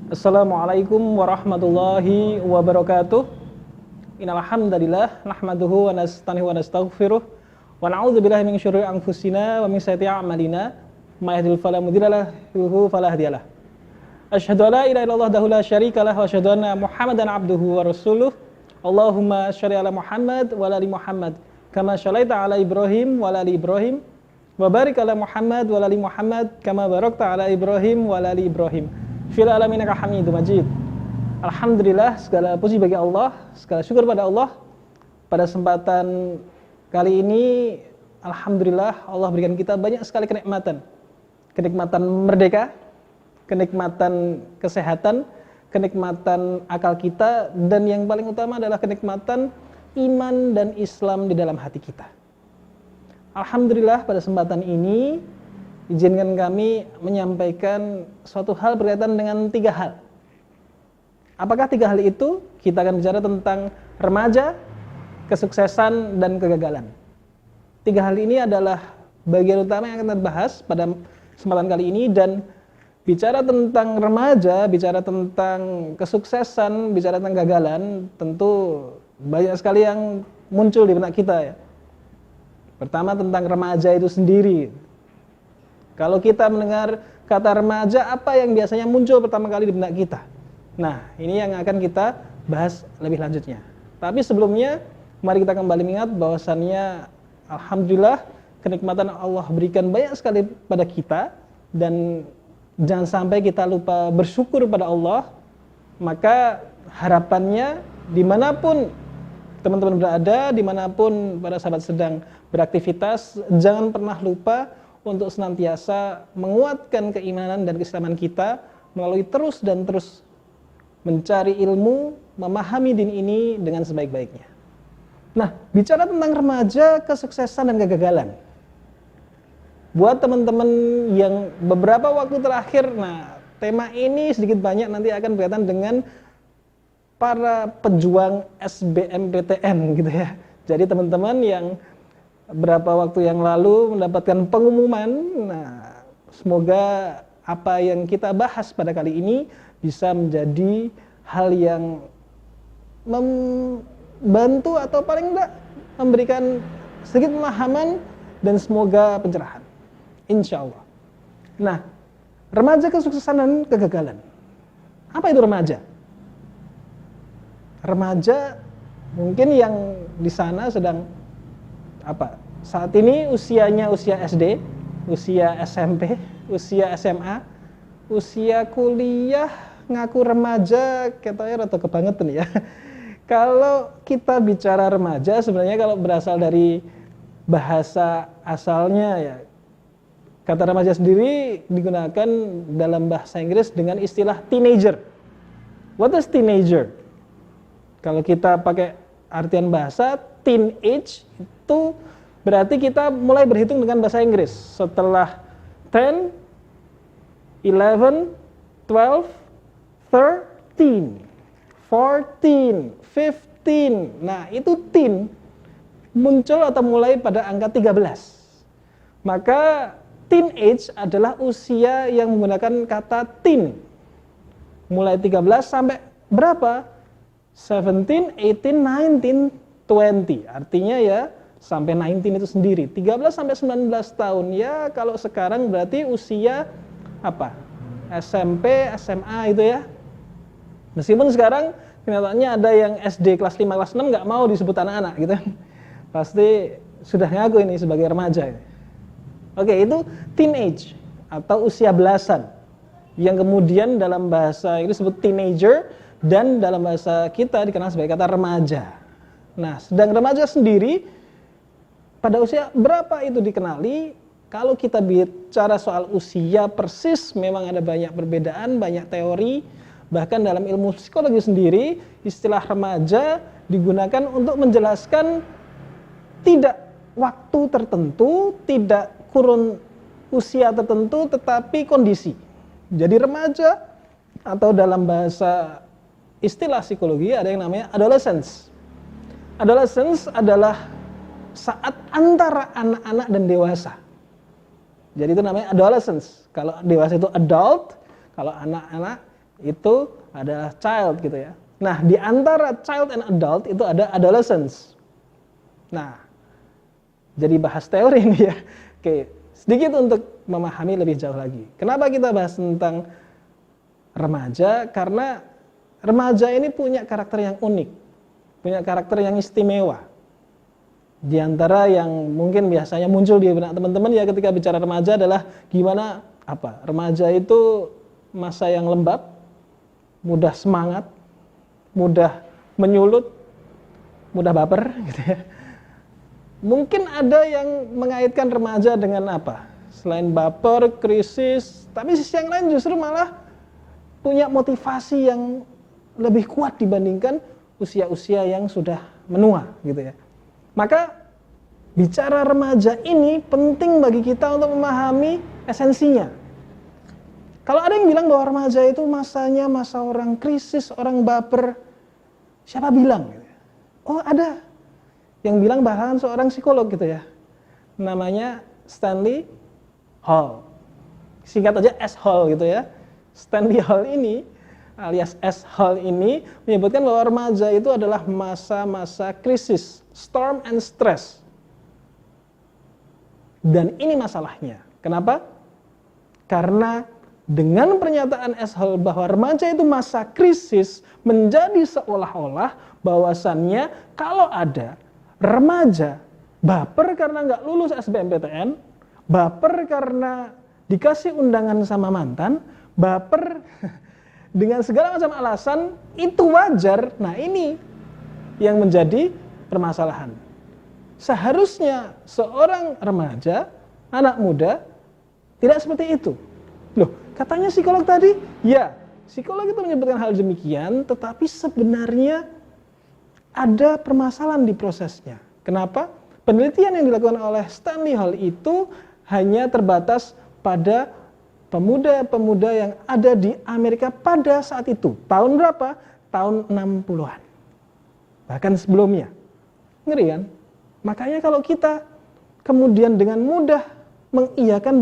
Assalamualaikum warahmatullahi wabarakatuh. Innal hamdalillah nahmaduhu wa nasta'inuhu wa nastaghfiruh wa na'udzu billahi min syururi anfusina wa min sayyiati a'malina may yahdihillahu fala mudilla lahu wa fala hadiyalah. Asyhadu an la ilaha illallah wahdahu la syarika lahu wa asyhadu anna Muhammadan abduhu wa rasuluh. Allahumma shalli ala Muhammad wa ala ali Muhammad kama shallaita ala Ibrahim wa ala ali Ibrahim wa barik ala Muhammad wa ala ali Muhammad kama barakta ala Ibrahim wa ala ali Ibrahim fil alamin innaka Hamidum Majid. Alhamdulillah, segala puji bagi Allah, segala syukur pada Allah. Pada kesempatan kali ini alhamdulillah Allah berikan kita banyak sekali kenikmatan. Kenikmatan merdeka, kenikmatan kesehatan, kenikmatan akal kita, dan yang paling utama adalah kenikmatan iman dan Islam di dalam hati kita. Alhamdulillah, pada kesempatan ini izinkan kami menyampaikan suatu hal berkaitan dengan 3 hal. Apakah 3 hal itu? Kita akan bicara tentang remaja, kesuksesan, dan kegagalan. 3 hal ini adalah bagian utama yang akan kita bahas pada kesempatan kali ini. Dan bicara tentang remaja, bicara tentang kesuksesan, bicara tentang kegagalan, tentu banyak sekali yang muncul di benak kita ya. Pertama, tentang remaja itu sendiri. Kalau kita mendengar kata remaja, apa yang biasanya muncul pertama kali di benak kita? Nah, ini yang akan kita bahas lebih lanjutnya. Tapi sebelumnya, mari kita kembali mengingat bahwasannya alhamdulillah kenikmatan Allah berikan banyak sekali pada kita, dan jangan sampai kita lupa bersyukur pada Allah. Maka harapannya dimanapun teman-teman berada, dimanapun para sahabat sedang beraktivitas, jangan pernah lupa untuk senantiasa menguatkan keimanan dan keislaman kita melalui terus dan terus mencari ilmu, memahami din ini dengan sebaik-baiknya. Nah, bicara tentang remaja, kesuksesan, dan kegagalan. Buat teman-teman yang beberapa waktu terakhir, nah tema ini sedikit banyak nanti akan berkaitan dengan para pejuang SBMPTN gitu ya. Jadi teman-teman yang berapa waktu yang lalu mendapatkan pengumuman, nah semoga apa yang kita bahas pada kali ini bisa menjadi hal yang membantu atau paling enggak memberikan sedikit pemahaman dan semoga pencerahan, insya Allah. Nah, remaja, kesuksesan, dan kegagalan. Apa itu remaja? Remaja mungkin yang di sana sedang saat ini usianya usia SD, usia SMP, usia SMA, usia kuliah, ngaku remaja, katanya rada kebangetan ya. Kalau kita bicara remaja, sebenarnya kalau berasal dari bahasa asalnya ya, kata remaja sendiri digunakan dalam bahasa Inggris dengan istilah teenager. What is teenager? Kalau kita pakai artian bahasa, teenage itu berarti kita mulai berhitung dengan bahasa Inggris. Setelah 10, 11, 12, 13, 14, 15. Nah, itu teen muncul atau mulai pada angka 13. Maka teenage adalah usia yang menggunakan kata teen. Mulai 13 sampai berapa? 17, 18, 19, 20. Artinya ya sampai 19 itu sendiri. 13 sampai 19 tahun. Ya kalau sekarang berarti usia SMP, SMA itu ya. Meskipun sekarang kenyataannya ada yang SD kelas 5, kelas 6 nggak mau disebut anak-anak gitu. Pasti sudah ngaku ini sebagai remaja. Oke, itu teenage atau usia belasan. Yang kemudian dalam bahasa Inggris disebut teenager, dan dalam bahasa kita dikenal sebagai kata remaja. Nah, sedang remaja sendiri pada usia berapa itu dikenali? Kalau kita bicara soal usia persis, memang ada banyak perbedaan, banyak teori. Bahkan dalam ilmu psikologi sendiri, istilah remaja digunakan untuk menjelaskan tidak waktu tertentu, tidak kurun usia tertentu, tetapi kondisi. Jadi remaja atau dalam bahasa istilah psikologi ada yang namanya adolescence. Adolescence adalah saat antara anak-anak dan dewasa. Jadi itu namanya adolescence. Kalau dewasa itu adult, kalau anak-anak itu adalah child gitu ya. Nah, di antara child and adult itu ada adolescence. Nah, jadi bahas teori ini ya. Oke, sedikit untuk memahami lebih jauh lagi. Kenapa kita bahas tentang remaja? Karena remaja ini punya karakter yang unik, punya karakter yang istimewa. Di antara yang mungkin biasanya muncul di benak teman-teman ya ketika bicara remaja adalah gimana apa? Remaja itu masa yang lembab, mudah semangat, mudah menyulut, mudah baper gitu ya. Mungkin ada yang mengaitkan remaja dengan apa? Selain baper, krisis, tapi sisi yang lain justru malah punya motivasi yang lebih kuat dibandingkan usia-usia yang sudah menua gitu ya. Maka bicara remaja ini penting bagi kita untuk memahami esensinya. Kalau ada yang bilang bahwa remaja itu masanya masa orang krisis, orang baper, siapa bilang? Oh ada yang bilang bahkan seorang psikolog gitu ya, namanya Stanley Hall, singkat aja S. Hall gitu ya. Stanley Hall ini alias S. Hall ini menyebutkan bahwa remaja itu adalah masa-masa krisis, storm and stress. Dan ini masalahnya. Kenapa? Karena dengan pernyataan S. Hall bahwa remaja itu masa krisis, menjadi seolah-olah bahwasannya kalau ada remaja baper karena nggak lulus SBMPTN, baper karena dikasih undangan sama mantan, baper dengan segala macam alasan, itu wajar. Nah ini yang menjadi permasalahan. Seharusnya seorang remaja, anak muda, tidak seperti itu. Loh, katanya psikolog tadi, ya psikolog itu menyebutkan hal demikian, tetapi sebenarnya ada permasalahan di prosesnya. Kenapa? Penelitian yang dilakukan oleh Stanley Hall itu hanya terbatas pada pemuda-pemuda yang ada di Amerika pada saat itu. Tahun berapa? Tahun 60-an. Bahkan sebelumnya. Ngeri kan? Makanya kalau kita kemudian dengan mudah mengiyakan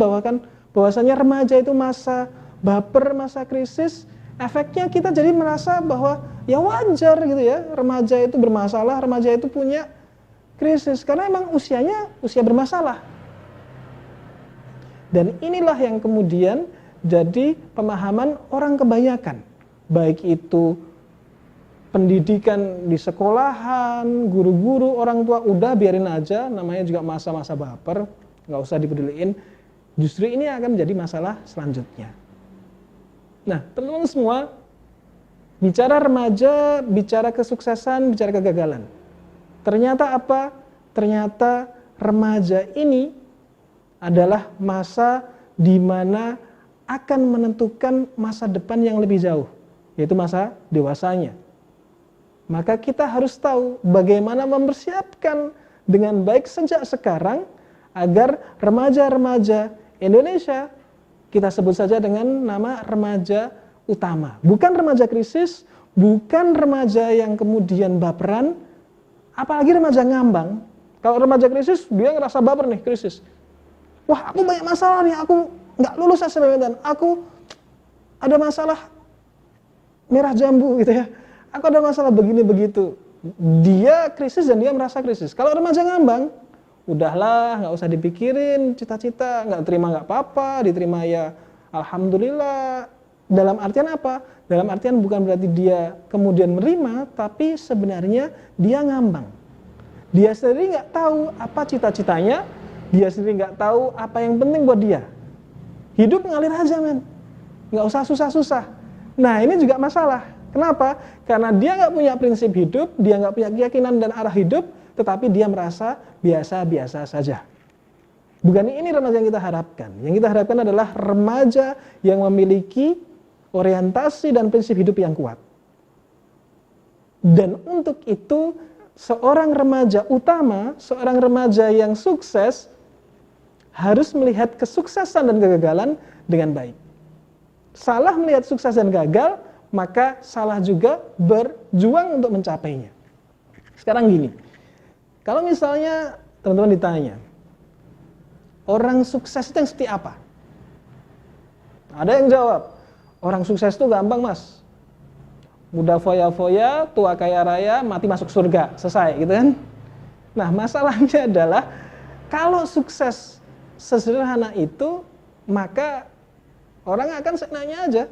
bahwasannya remaja itu masa baper, masa krisis, efeknya kita jadi merasa bahwa ya wajar gitu ya, remaja itu bermasalah, remaja itu punya krisis karena emang usianya usia bermasalah. Dan inilah yang kemudian jadi pemahaman orang kebanyakan, baik itu pendidikan di sekolahan, guru-guru, orang tua, udah biarin aja, namanya juga masa-masa baper, nggak usah dipeduliin. Justru ini akan menjadi masalah selanjutnya. Nah, teman-teman semua, bicara remaja, bicara kesuksesan, bicara kegagalan. Ternyata apa? Ternyata remaja ini adalah masa di mana akan menentukan masa depan yang lebih jauh, yaitu masa dewasanya. Maka kita harus tahu bagaimana mempersiapkan dengan baik sejak sekarang agar remaja-remaja Indonesia, kita sebut saja dengan nama remaja utama. Bukan remaja krisis, bukan remaja yang kemudian baperan, apalagi remaja ngambang. Kalau remaja krisis, dia ngerasa baper nih, krisis. Wah, aku banyak masalah nih, aku nggak lulus SBMPTN, aku ada masalah merah jambu gitu ya. Aku ada masalah begini begitu. Dia krisis dan dia merasa krisis. Kalau remaja ngambang, udahlah, nggak usah dipikirin cita-cita, nggak terima nggak apa-apa, diterima ya alhamdulillah. Dalam artian apa? Dalam artian bukan berarti dia kemudian menerima, tapi sebenarnya dia ngambang. Dia sendiri nggak tahu apa cita-citanya, dia sendiri nggak tahu apa yang penting buat dia. Hidup ngalir aja men, nggak usah susah-susah. Nah ini juga masalah. Kenapa? Karena dia nggak punya prinsip hidup, dia nggak punya keyakinan dan arah hidup, tetapi dia merasa biasa-biasa saja. Bukan ini remaja yang kita harapkan. Yang kita harapkan adalah remaja yang memiliki orientasi dan prinsip hidup yang kuat. Dan untuk itu, seorang remaja utama, seorang remaja yang sukses, harus melihat kesuksesan dan kegagalan dengan baik. Salah melihat sukses dan gagal, maka salah juga berjuang untuk mencapainya. Sekarang gini, kalau misalnya teman-teman ditanya, orang sukses itu yang seperti apa? Ada yang jawab, Orang sukses itu gampang mas, muda foya-foya, tua kaya raya, mati masuk surga, selesai gitu kan. Nah masalahnya adalah kalau sukses sesederhana itu, maka orang akan senangnya aja,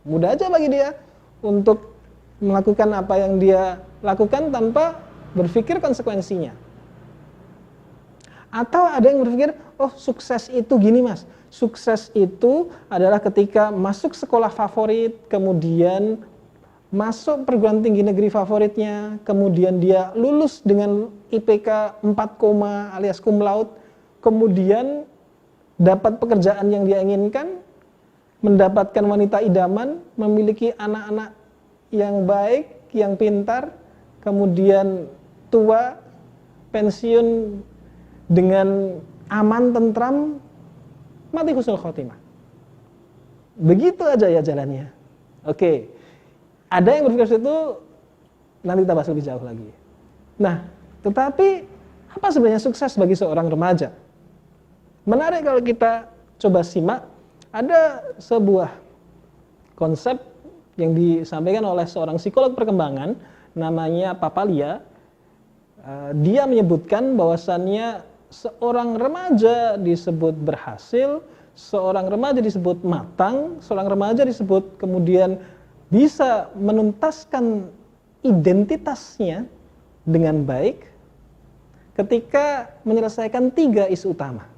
mudah aja bagi dia untuk melakukan apa yang dia lakukan tanpa berpikir konsekuensinya. Atau ada yang berpikir, oh sukses itu gini mas, sukses itu adalah ketika masuk sekolah favorit, kemudian masuk perguruan tinggi negeri favoritnya, kemudian dia lulus dengan IPK 4, alias cum laude, kemudian dapat pekerjaan yang dia inginkan, mendapatkan wanita idaman, memiliki anak-anak yang baik, yang pintar, kemudian tua, pensiun dengan aman, tentram, mati husnul khotimah. Begitu aja ya jalannya. Oke. Ada yang berpikir seperti itu, nanti kita bahas lebih jauh lagi. Nah, tetapi apa sebenarnya sukses bagi seorang remaja? Menarik kalau kita coba simak, ada sebuah konsep yang disampaikan oleh seorang psikolog perkembangan, namanya Papalia. Dia menyebutkan bahwasannya seorang remaja disebut berhasil, seorang remaja disebut matang, seorang remaja disebut kemudian bisa menuntaskan identitasnya dengan baik ketika menyelesaikan 3 isu utama.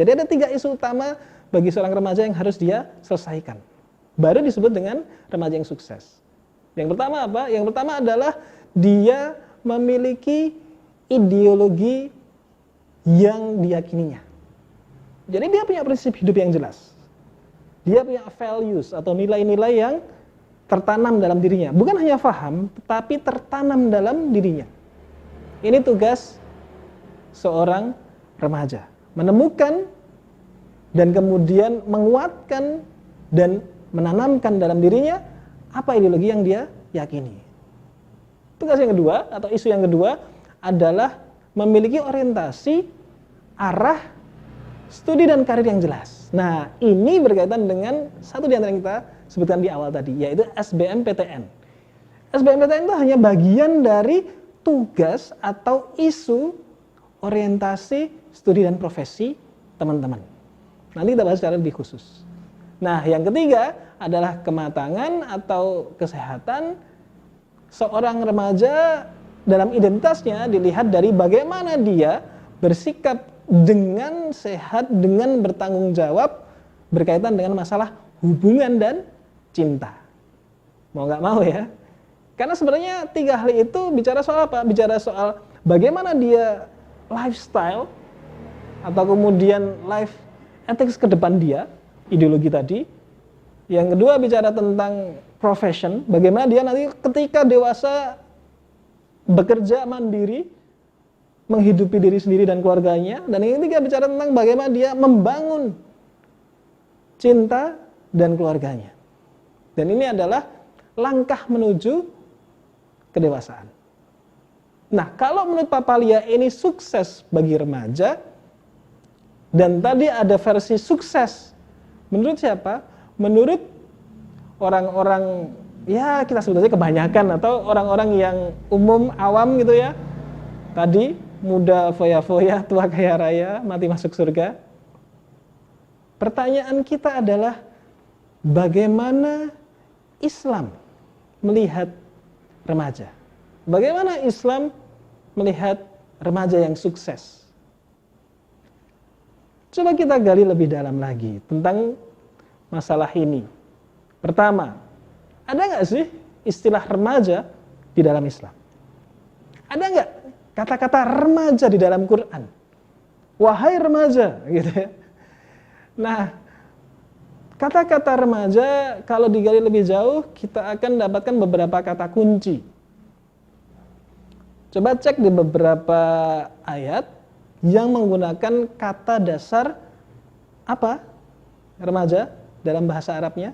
Jadi ada 3 isu utama bagi seorang remaja yang harus dia selesaikan. Baru disebut dengan remaja yang sukses. Yang pertama apa? Yang pertama adalah dia memiliki ideologi yang diyakininya. Jadi dia punya prinsip hidup yang jelas. Dia punya values atau nilai-nilai yang tertanam dalam dirinya. Bukan hanya faham, tetapi tertanam dalam dirinya. Ini tugas seorang remaja. Menemukan dan kemudian menguatkan dan menanamkan dalam dirinya apa ideologi yang dia yakini. Tugas yang kedua atau isu yang kedua adalah memiliki orientasi, arah, studi dan karir yang jelas. Nah, ini berkaitan dengan satu di antara yang kita sebutkan di awal tadi, yaitu SBMPTN. SBMPTN itu hanya bagian dari tugas atau isu orientasi, studi dan profesi teman-teman. Nanti kita bahas secara lebih khusus. Nah, yang ketiga adalah kematangan atau kesehatan seorang remaja dalam identitasnya dilihat dari bagaimana dia bersikap dengan sehat, dengan bertanggung jawab berkaitan dengan masalah hubungan dan cinta. Mau nggak mau ya. Karena sebenarnya 3 hal itu bicara soal apa? Bicara soal bagaimana dia lifestyle atau kemudian life ethics ke depan dia, ideologi tadi. Yang kedua bicara tentang profession, bagaimana dia nanti ketika dewasa bekerja mandiri, menghidupi diri sendiri dan keluarganya. Dan yang ketiga bicara tentang bagaimana dia membangun cinta dan keluarganya. Dan ini adalah langkah menuju kedewasaan. Nah, kalau menurut Papalia ini sukses bagi remaja, dan tadi ada versi sukses menurut siapa? Menurut orang-orang, ya kita sebut saja kebanyakan, atau orang-orang yang umum, awam gitu ya. Tadi, muda foya-foya, tua kaya raya, mati masuk surga. Pertanyaan kita adalah, bagaimana Islam melihat remaja? Bagaimana Islam melihat remaja yang sukses? Coba kita gali lebih dalam lagi tentang masalah ini. Pertama, ada nggak sih istilah remaja di dalam Islam? Ada nggak kata-kata remaja di dalam Quran? Wahai remaja, gitu ya. Nah, kata-kata remaja kalau digali lebih jauh, kita akan dapatkan beberapa kata kunci. Coba cek di beberapa ayat yang menggunakan kata dasar apa? Remaja dalam bahasa Arabnya.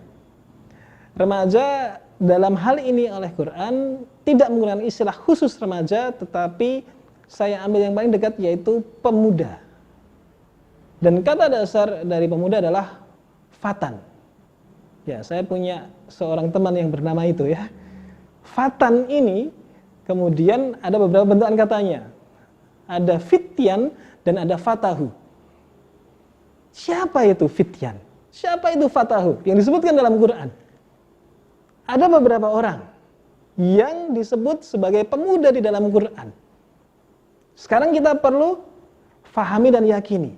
Remaja dalam hal ini oleh Quran tidak menggunakan istilah khusus remaja, tetapi saya ambil yang paling dekat yaitu pemuda. Dan kata dasar dari pemuda adalah fatan. Ya, saya punya seorang teman yang bernama itu ya. Fatan ini kemudian ada beberapa bentukan katanya. Ada fityan dan ada fatahu. Siapa itu fityan? Siapa itu fatahu? Yang disebutkan dalam Quran. Ada beberapa orang yang disebut sebagai pemuda di dalam Quran. Sekarang kita perlu fahami dan yakini.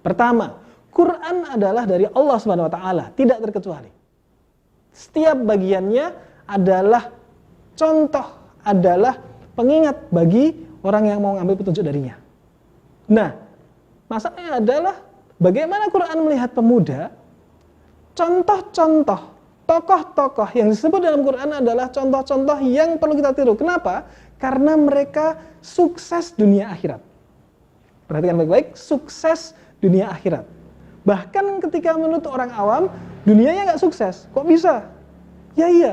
Pertama, Quran adalah dari Allah Subhanahu wa taala, tidak terkecuali. Setiap bagiannya adalah contoh, adalah pengingat bagi orang yang mau ngambil petunjuk darinya. Nah, masalahnya adalah bagaimana Quran melihat pemuda. Contoh-contoh, tokoh-tokoh yang disebut dalam Quran adalah contoh-contoh yang perlu kita tiru. Kenapa? Karena mereka sukses dunia akhirat. Perhatikan baik-baik, sukses dunia akhirat. Bahkan ketika menurut orang awam, dunianya nggak sukses. Kok bisa? Ya iya.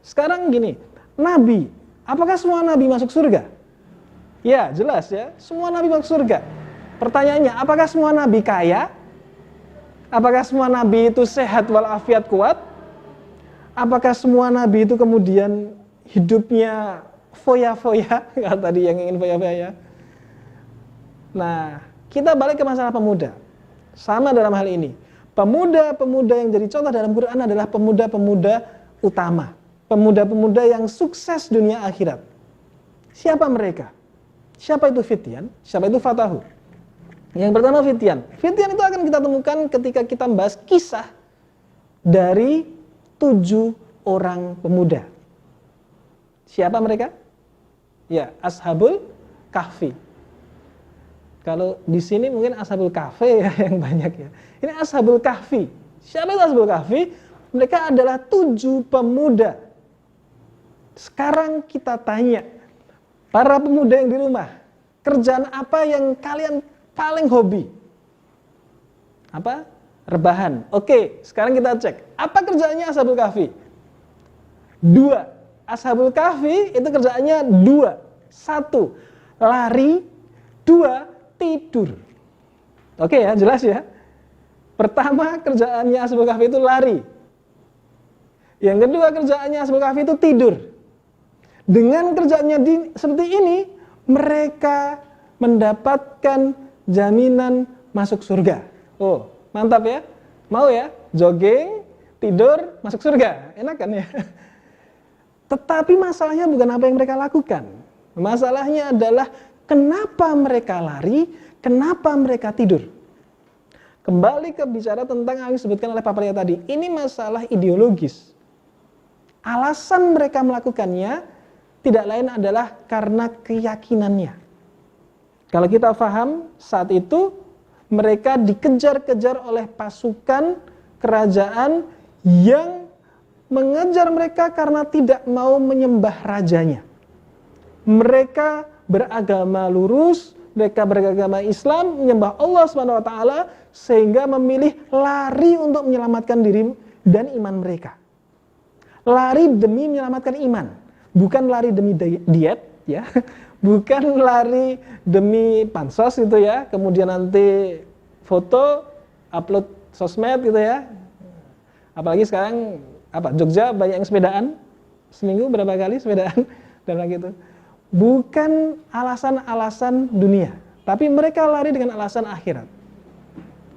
Sekarang gini, nabi. Apakah semua nabi masuk surga? Ya, jelas ya. Semua nabi masuk surga. Pertanyaannya, apakah semua nabi kaya? Apakah semua nabi itu sehat walafiat kuat? Apakah semua nabi itu kemudian hidupnya foya-foya? Kalau tadi yang ingin foya-foya. Nah, kita balik ke masalah pemuda. Sama dalam hal ini. Pemuda-pemuda yang jadi contoh dalam Quran adalah pemuda-pemuda utama. Pemuda-pemuda yang sukses dunia akhirat. Siapa mereka? Siapa itu fityan? Siapa itu fatahu? Yang pertama fityan. Fityan itu akan kita temukan ketika kita membahas kisah dari 7 orang pemuda. Siapa mereka? Ya, Ashabul Kahfi. Kalau di sini mungkin Ashabul Kahfi ya, yang banyak ya. Ini Ashabul Kahfi. Siapa itu Ashabul Kahfi? Mereka adalah 7 pemuda. Sekarang kita tanya, para pemuda yang di rumah, kerjaan apa yang kalian paling hobi? Apa? Rebahan. Oke, sekarang kita cek. Apa kerjaannya Ashabul Kahfi? 2. Ashabul Kahfi itu kerjaannya 2. 1. Lari. 2. Tidur. Oke ya, jelas ya. Pertama kerjaannya Ashabul Kahfi itu lari. Yang kedua kerjaannya Ashabul Kahfi itu tidur. Dengan kerjaannya seperti ini, mereka mendapatkan jaminan masuk surga. Oh, mantap ya. Mau ya? Jogging, tidur, masuk surga. Enak kan ya? Tetapi masalahnya bukan apa yang mereka lakukan. Masalahnya adalah kenapa mereka lari, kenapa mereka tidur. Kembali ke bicara tentang yang disebutkan oleh Pak Pria tadi. Ini masalah ideologis. Alasan mereka melakukannya tidak lain adalah karena keyakinannya. Kalau kita paham, saat itu mereka dikejar-kejar oleh pasukan kerajaan yang mengejar mereka karena tidak mau menyembah rajanya. Mereka beragama lurus, mereka beragama Islam, menyembah Allah SWT, sehingga memilih lari untuk menyelamatkan diri dan iman mereka. Lari demi menyelamatkan iman, bukan lari demi diet, ya, bukan lari demi pansos gitu ya, kemudian nanti foto, upload sosmed gitu ya. Apalagi sekarang Jogja banyak yang sepedaan, seminggu berapa kali sepedaan dan lagi itu. Bukan alasan-alasan dunia, tapi mereka lari dengan alasan akhirat.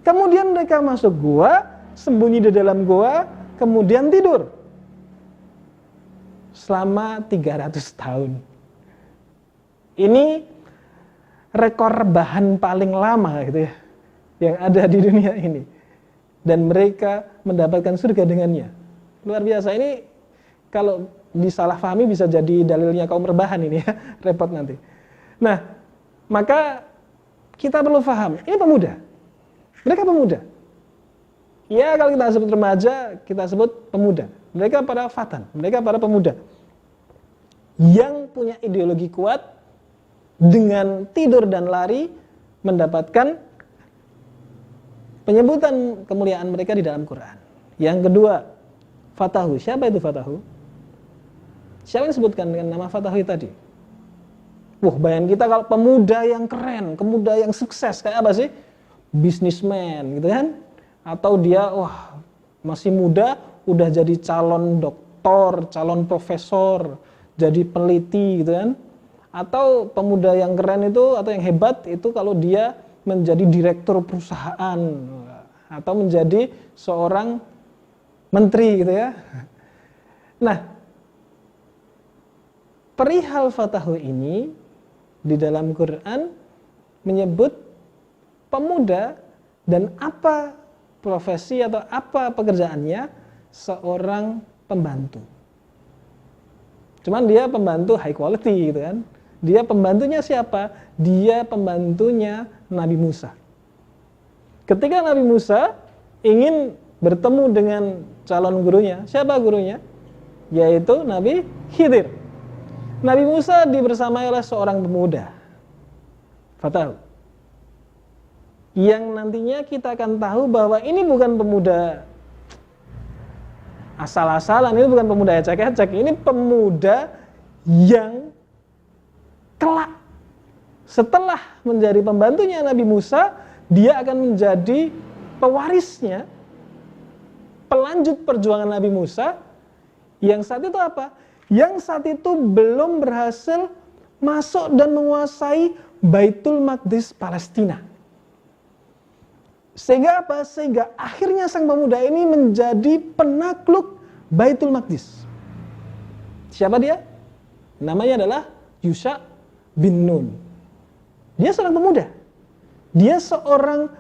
Kemudian mereka masuk gua, sembunyi di dalam gua, kemudian tidur selama 300 tahun. Ini rekor rebahan paling lama gitu ya, yang ada di dunia ini. Dan mereka mendapatkan surga dengannya. Luar biasa. Ini kalau disalahfahami bisa jadi dalilnya kaum rebahan ini ya, repot nanti. Nah, maka kita perlu paham, ini pemuda. Mereka pemuda. Ya, kalau kita sebut remaja, kita sebut pemuda. Mereka para fatan, mereka para pemuda yang punya ideologi kuat, dengan tidur dan lari mendapatkan penyebutan kemuliaan mereka di dalam Quran. Yang kedua, fatahu. Siapa itu fatahu? Siapa yang disebutkan dengan nama fatahu tadi? Bayangin kita kalau pemuda yang keren, pemuda yang sukses, kayak apa sih? Businessman gitu kan? Atau dia Masih muda, udah jadi calon doktor, calon profesor, jadi peneliti gitu kan. Atau pemuda yang keren itu, atau yang hebat itu kalau dia menjadi direktur perusahaan, atau menjadi seorang menteri gitu ya. Nah, perihal fatahu ini di dalam Quran menyebut pemuda dan apa profesi atau apa pekerjaannya, seorang pembantu. Cuman dia pembantu high quality gitu kan. Dia pembantunya siapa? Dia pembantunya Nabi Musa. Ketika Nabi Musa ingin bertemu dengan calon gurunya, siapa gurunya? Yaitu Nabi Khidir. Nabi Musa dibersamai oleh seorang pemuda, Fatahu, yang nantinya kita akan tahu bahwa ini bukan pemuda asal-asalan, ini bukan pemuda ecek-ecek, ini pemuda yang kelak setelah menjadi pembantunya Nabi Musa, dia akan menjadi pewarisnya, pelanjut perjuangan Nabi Musa, yang saat itu apa? Yang saat itu belum berhasil masuk dan menguasai Baitul Maqdis Palestina. Sehingga apa? Sehingga akhirnya sang pemuda ini menjadi penakluk Baitul Maqdis. Siapa dia? Namanya adalah Yusha bin Nun. Dia seorang pemuda. Dia seorang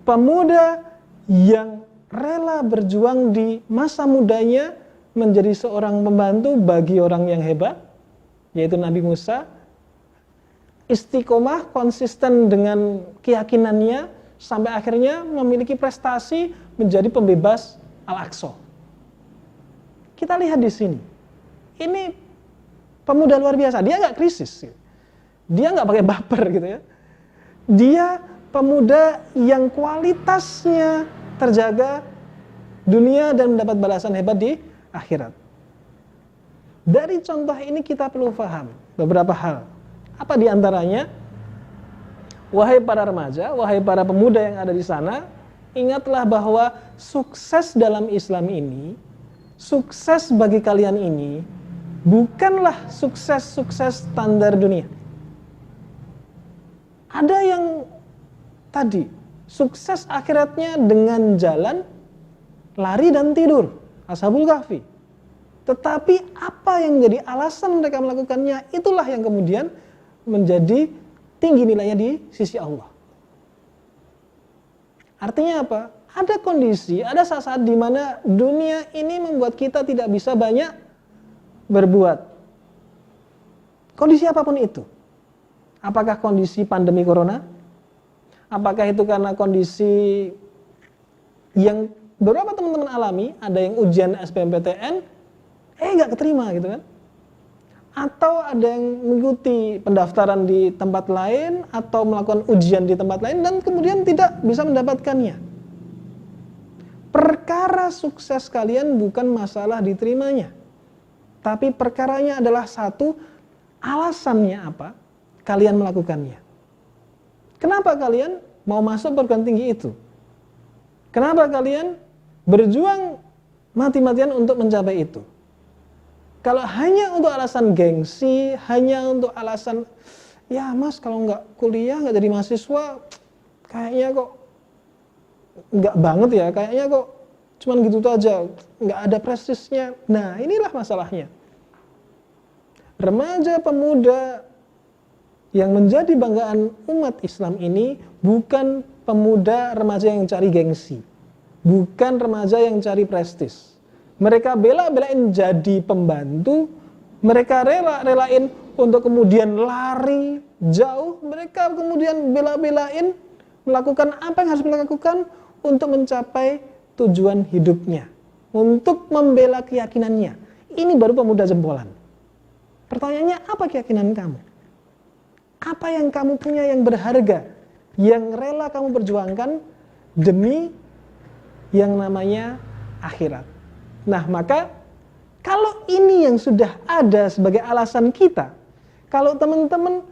pemuda yang rela berjuang di masa mudanya menjadi seorang pembantu bagi orang yang hebat, yaitu Nabi Musa. Istiqomah, konsisten dengan keyakinannya, sampai akhirnya memiliki prestasi menjadi pembebas Al-Aqsa. Kita lihat di sini. Ini pemuda luar biasa. Dia nggak krisis. Dia nggak pakai baper gitu ya. Dia pemuda yang kualitasnya terjaga dunia dan mendapat balasan hebat di akhirat. Dari contoh ini kita perlu paham beberapa hal. Apa di antaranya? Wahai para remaja, wahai para pemuda yang ada di sana, ingatlah bahwa sukses dalam Islam ini, sukses bagi kalian ini, bukanlah sukses-sukses standar dunia. Ada yang tadi, sukses akhiratnya dengan jalan, lari dan tidur, Ashabul Kahfi. Tetapi apa yang menjadi alasan mereka melakukannya, itulah yang kemudian menjadi tinggi nilainya di sisi Allah. Artinya apa? Ada kondisi, ada saat-saat di mana dunia ini membuat kita tidak bisa banyak berbuat. Kondisi apapun itu. Apakah kondisi pandemi corona? Apakah itu karena kondisi yang beberapa teman-teman alami, ada yang ujian SBMPTN, nggak keterima gitu kan? Atau ada yang mengikuti pendaftaran di tempat lain, atau melakukan ujian di tempat lain, dan kemudian tidak bisa mendapatkannya. Perkara sukses kalian bukan masalah diterimanya. Tapi perkaranya adalah satu, alasannya apa? Kalian melakukannya. Kenapa kalian mau masuk perguruan tinggi itu? Kenapa kalian berjuang mati-matian untuk mencapai itu? Kalau hanya untuk alasan gengsi, hanya untuk alasan, ya mas kalau nggak kuliah, nggak jadi mahasiswa, kayaknya kok nggak banget ya, kayaknya kok cuman gitu aja, nggak ada prestisnya. Nah inilah masalahnya. Remaja pemuda yang menjadi banggaan umat Islam ini bukan pemuda remaja yang cari gengsi, bukan remaja yang cari prestis. Mereka bela-belain jadi pembantu, mereka rela-relain untuk kemudian lari jauh, mereka kemudian bela-belain melakukan apa yang harus dilakukan untuk mencapai tujuan hidupnya, untuk membela keyakinannya. Ini baru pemuda jempolan. Pertanyaannya, apa keyakinan kamu? Apa yang kamu punya yang berharga, yang rela kamu perjuangkan demi yang namanya akhirat? Nah, maka kalau ini yang sudah ada sebagai alasan kita, kalau teman-teman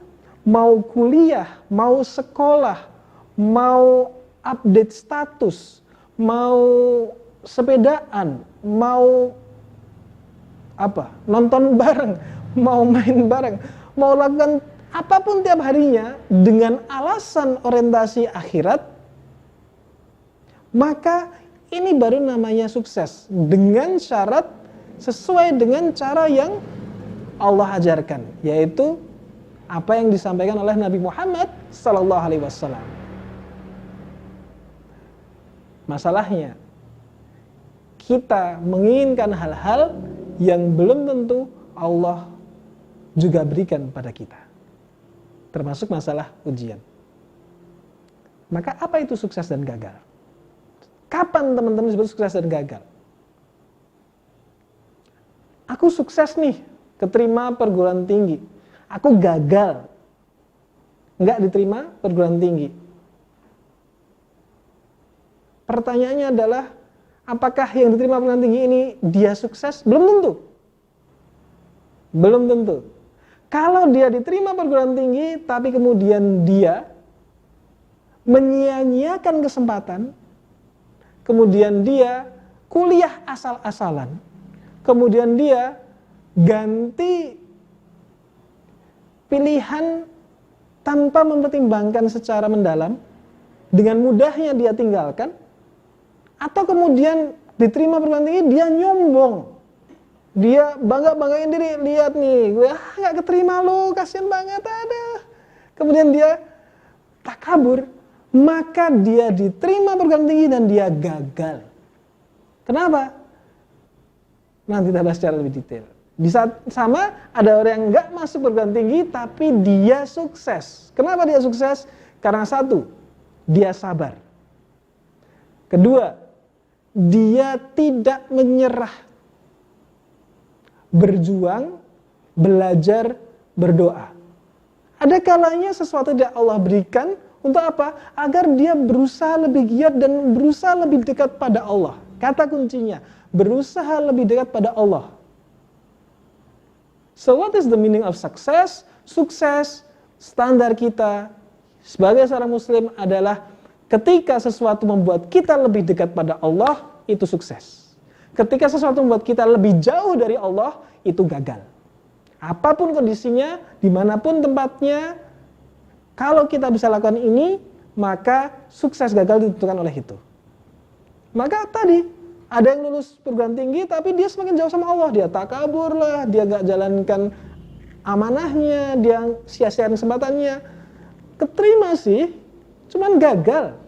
mau kuliah, mau sekolah, mau update status, mau sepedaan, mau nonton bareng, mau main bareng, mau lakukan apapun tiap harinya dengan alasan orientasi akhirat, maka ini baru namanya sukses dengan syarat sesuai dengan cara yang Allah ajarkan, yaitu apa yang disampaikan oleh Nabi Muhammad sallallahu alaihi wasallam. Masalahnya, kita menginginkan hal-hal yang belum tentu Allah juga berikan pada kita. Termasuk masalah ujian. Maka apa itu sukses dan gagal? Kapan teman-teman disebut sukses dan gagal? Aku sukses nih, keterima perguruan tinggi. Aku gagal, nggak diterima perguruan tinggi. Pertanyaannya adalah, apakah yang diterima perguruan tinggi ini dia sukses? Belum tentu. Belum tentu. Kalau dia diterima perguruan tinggi, tapi kemudian dia menyia-nyiakan kesempatan, kemudian dia kuliah asal-asalan, kemudian dia ganti pilihan tanpa mempertimbangkan secara mendalam, dengan mudahnya dia tinggalkan, atau kemudian diterima perguruan tinggi, dia nyombong, dia bangga-banggain diri, lihat nih, gue gak keterima lo, kasihan banget, ada. Kemudian dia takabur, maka dia diterima perguruan tinggi dan dia gagal. Kenapa? Nanti kita bahas secara lebih detail. Di saat sama ada orang yang nggak masuk perguruan tinggi tapi dia sukses. Kenapa dia sukses? Karena satu, dia sabar. Kedua, dia tidak menyerah. Berjuang, belajar, berdoa. Ada kalanya sesuatu yang Allah berikan untuk apa? Agar dia berusaha lebih giat dan berusaha lebih dekat pada Allah. Kata kuncinya, berusaha lebih dekat pada Allah. So what is the meaning of success? Sukses, standar kita sebagai seorang muslim adalah ketika sesuatu membuat kita lebih dekat pada Allah, itu sukses. Ketika sesuatu membuat kita lebih jauh dari Allah, itu gagal. Apapun kondisinya, dimanapun tempatnya, kalau kita bisa lakukan ini, maka sukses gagal ditentukan oleh itu. Maka tadi, ada yang lulus perguruan tinggi tapi dia semakin jauh sama Allah, dia takabur lah, dia gak jalankan amanahnya, dia sia-siain kesempatannya. Keterima sih, cuman gagal.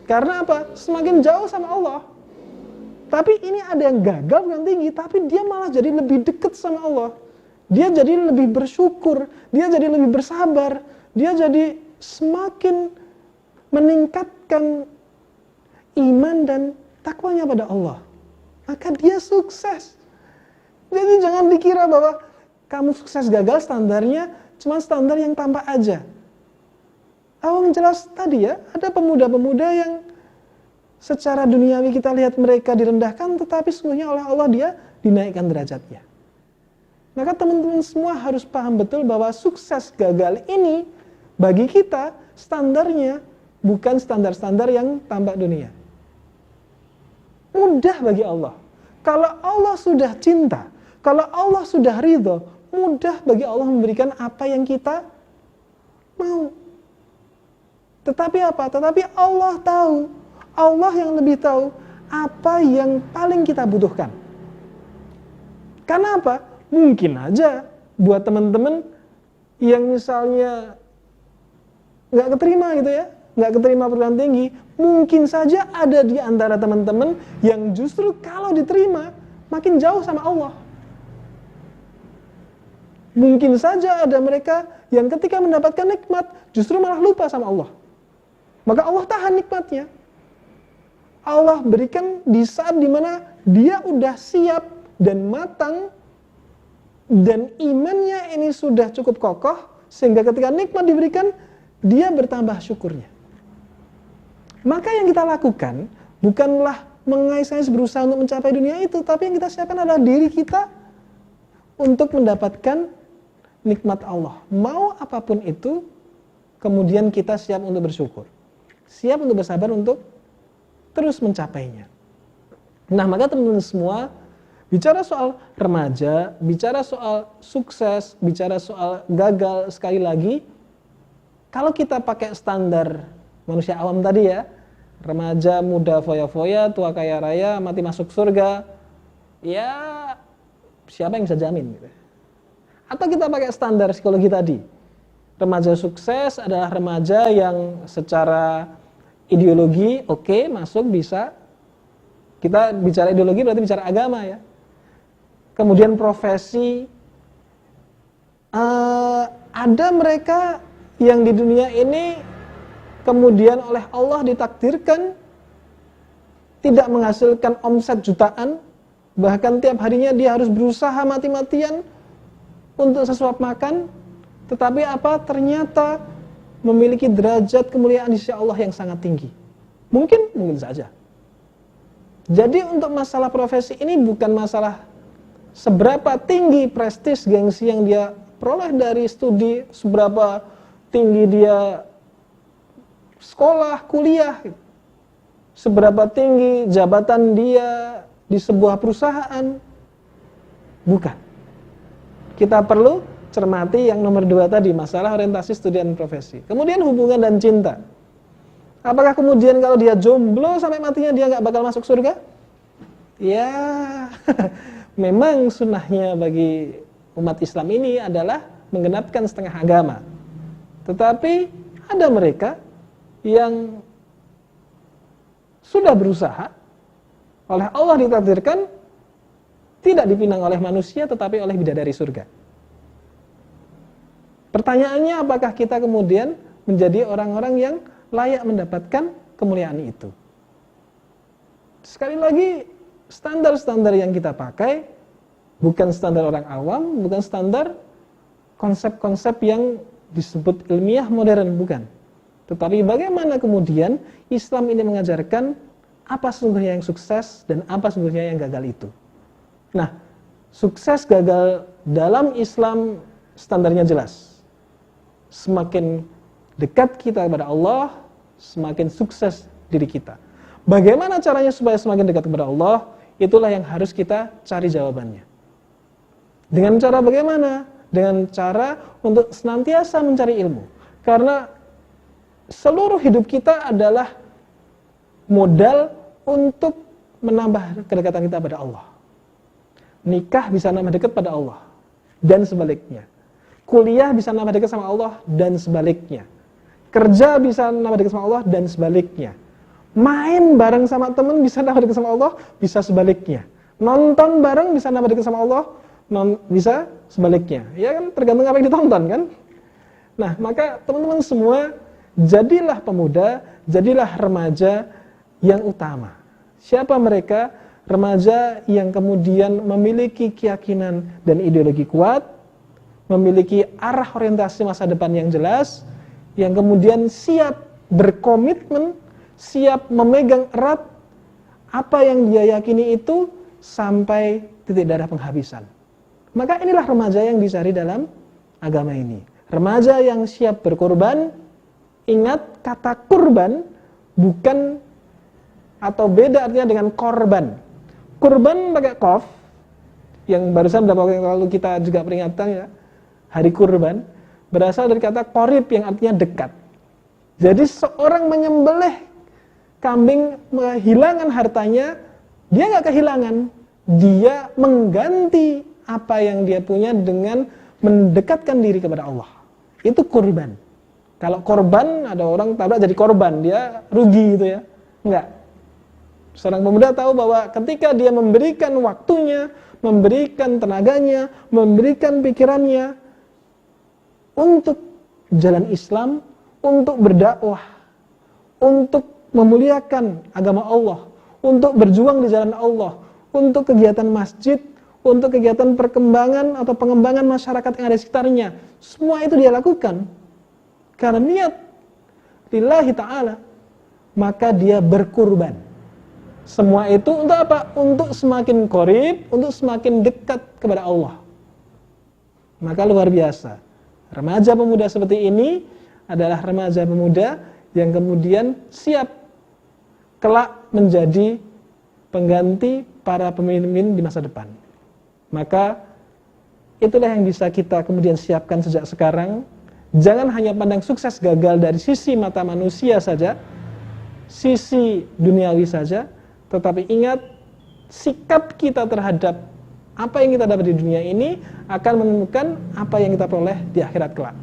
Karena apa? Semakin jauh sama Allah. Tapi ini ada yang gagal perguruan tinggi tapi dia malah jadi lebih dekat sama Allah. Dia jadi lebih bersyukur, dia jadi lebih bersabar, dia jadi semakin meningkatkan iman dan takwanya pada Allah, maka dia sukses. Jadi jangan dikira bahwa kamu sukses gagal standarnya cuma standar yang tampak aja. Awang jelas tadi ya, ada pemuda-pemuda yang secara duniawi kita lihat mereka direndahkan, tetapi sesungguhnya oleh Allah dia dinaikkan derajatnya. Maka teman-teman semua harus paham betul bahwa sukses gagal ini bagi kita standarnya bukan standar-standar yang tampak dunia. Mudah bagi Allah. Kalau Allah sudah cinta, kalau Allah sudah ridho, mudah bagi Allah memberikan apa yang kita mau. Tetapi apa? Tetapi Allah tahu, Allah yang lebih tahu apa yang paling kita butuhkan. Karena apa? Mungkin aja buat teman-teman yang misalnya nggak keterima gitu ya, nggak keterima perguruan tinggi, mungkin saja ada di antara teman-teman yang justru kalau diterima makin jauh sama Allah. Mungkin saja ada mereka yang ketika mendapatkan nikmat justru malah lupa sama Allah. Maka Allah tahan nikmatnya. Allah berikan di saat dimana dia udah siap dan matang dan imannya ini sudah cukup kokoh sehingga ketika nikmat diberikan dia bertambah syukurnya. Maka yang kita lakukan bukanlah mengais-ngais berusaha untuk mencapai dunia itu, tapi yang kita siapkan adalah diri kita untuk mendapatkan nikmat Allah. Mau apapun itu, kemudian kita siap untuk bersyukur. Siap untuk bersabar untuk terus mencapainya. Nah, maka teman-teman semua, bicara soal remaja, bicara soal sukses, bicara soal gagal, sekali lagi, kalau kita pakai standar manusia awam tadi ya, remaja, muda, foya-foya, tua kaya raya, mati masuk surga, ya siapa yang bisa jamin gitu. Atau kita pakai standar psikologi tadi, remaja sukses adalah remaja yang secara ideologi oke, masuk bisa. Kita bicara ideologi berarti bicara agama ya. Kemudian profesi, ada mereka yang di dunia ini kemudian oleh Allah ditakdirkan tidak menghasilkan omset jutaan, bahkan tiap harinya dia harus berusaha mati-matian untuk sesuap makan, tetapi apa? Ternyata memiliki derajat kemuliaan di sisi Allah yang sangat tinggi. Mungkin saja. Jadi untuk masalah profesi ini bukan masalah seberapa tinggi prestis gengsi yang dia peroleh dari studi, seberapa tinggi dia sekolah, kuliah, seberapa tinggi jabatan dia di sebuah perusahaan. Bukan. Kita perlu cermati yang nomor 2 tadi, masalah orientasi studi dan profesi. Kemudian hubungan dan cinta. Apakah kemudian kalau dia jomblo sampai matinya dia nggak bakal masuk surga? Ya, memang sunnahnya bagi umat Islam ini adalah menggenapkan setengah agama. Tetapi ada mereka yang sudah berusaha, oleh Allah ditakdirkan tidak dipinang oleh manusia tetapi oleh bidadari surga. Pertanyaannya, apakah kita kemudian menjadi orang-orang yang layak mendapatkan kemuliaan itu? Sekali lagi, standar-standar yang kita pakai bukan standar orang awam, bukan standar konsep-konsep yang disebut ilmiah modern, bukan. Tetapi bagaimana kemudian Islam ini mengajarkan apa sesungguhnya yang sukses dan apa sesungguhnya yang gagal itu. Nah, sukses gagal dalam Islam standarnya jelas. Semakin dekat kita kepada Allah, semakin sukses diri kita. Bagaimana caranya supaya semakin dekat kepada Allah? Itulah yang harus kita cari jawabannya. Dengan cara bagaimana? Dengan cara untuk senantiasa mencari ilmu. Karena seluruh hidup kita adalah modal untuk menambah kedekatan kita pada Allah. Nikah bisa nambah dekat pada Allah dan sebaliknya. Kuliah bisa nambah dekat sama Allah dan sebaliknya. Kerja bisa nambah dekat sama Allah dan sebaliknya. Main bareng sama teman bisa nambah dekat sama Allah, bisa sebaliknya. Nonton bareng bisa nambah dekat sama Allah, bisa sebaliknya. Ya kan, tergantung apa yang ditonton kan. Nah, maka teman-teman semua, jadilah pemuda, jadilah remaja yang utama. Siapa mereka? Remaja yang kemudian memiliki keyakinan dan ideologi kuat, memiliki arah orientasi masa depan yang jelas, yang kemudian siap berkomitmen, siap memegang erat apa yang dia yakini itu sampai titik darah penghabisan. Maka inilah remaja yang dicari dalam agama ini. Remaja yang siap berkorban. Ingat, kata kurban bukan atau beda artinya dengan korban. Kurban pakai qaf, yang barusan beberapa waktu yang lalu kita juga peringatan ya, hari kurban, berasal dari kata qorib yang artinya dekat. Jadi seorang menyembelih kambing menghilangkan hartanya, dia nggak kehilangan, dia mengganti apa yang dia punya dengan mendekatkan diri kepada Allah. Itu kurban. Kalau korban, ada orang tabrak jadi korban, dia rugi gitu ya. Enggak. Seorang pemuda tahu bahwa ketika dia memberikan waktunya, memberikan tenaganya, memberikan pikirannya untuk jalan Islam, untuk berdakwah, untuk memuliakan agama Allah, untuk berjuang di jalan Allah, untuk kegiatan masjid, untuk kegiatan perkembangan atau pengembangan masyarakat yang ada di sekitarnya. Semua itu dia lakukan karena niat lillahi ta'ala, maka dia berkurban. Semua itu untuk apa? Untuk semakin qorib, untuk semakin dekat kepada Allah. Maka luar biasa, remaja pemuda seperti ini adalah remaja pemuda yang kemudian siap kelak menjadi pengganti para pemimpin di masa depan. Maka itulah yang bisa kita kemudian siapkan sejak sekarang. Jangan hanya pandang sukses gagal dari sisi mata manusia saja, sisi duniawi saja, tetapi ingat sikap kita terhadap apa yang kita dapat di dunia ini akan menentukan apa yang kita peroleh di akhirat kelak.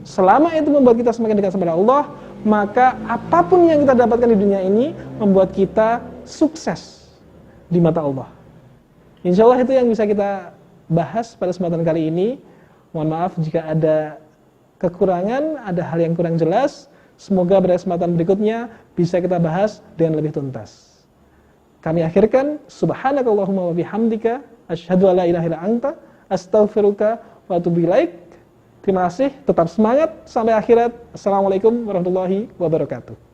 Selama itu membuat kita semakin dekat kepada Allah, maka apapun yang kita dapatkan di dunia ini membuat kita sukses di mata Allah. Insya Allah itu yang bisa kita bahas pada kesempatan kali ini. Mohon maaf jika ada kekurangan, ada hal yang kurang jelas. Semoga pada kesempatan berikutnya bisa kita bahas dengan lebih tuntas. Kami akhirkan, subhanakallahumma wa bihamdika, asyhadu an la ilaha illa anta, astaghfiruka wa atubu ilaik. Terima kasih, tetap semangat sampai akhirat. Assalamualaikum warahmatullahi wabarakatuh.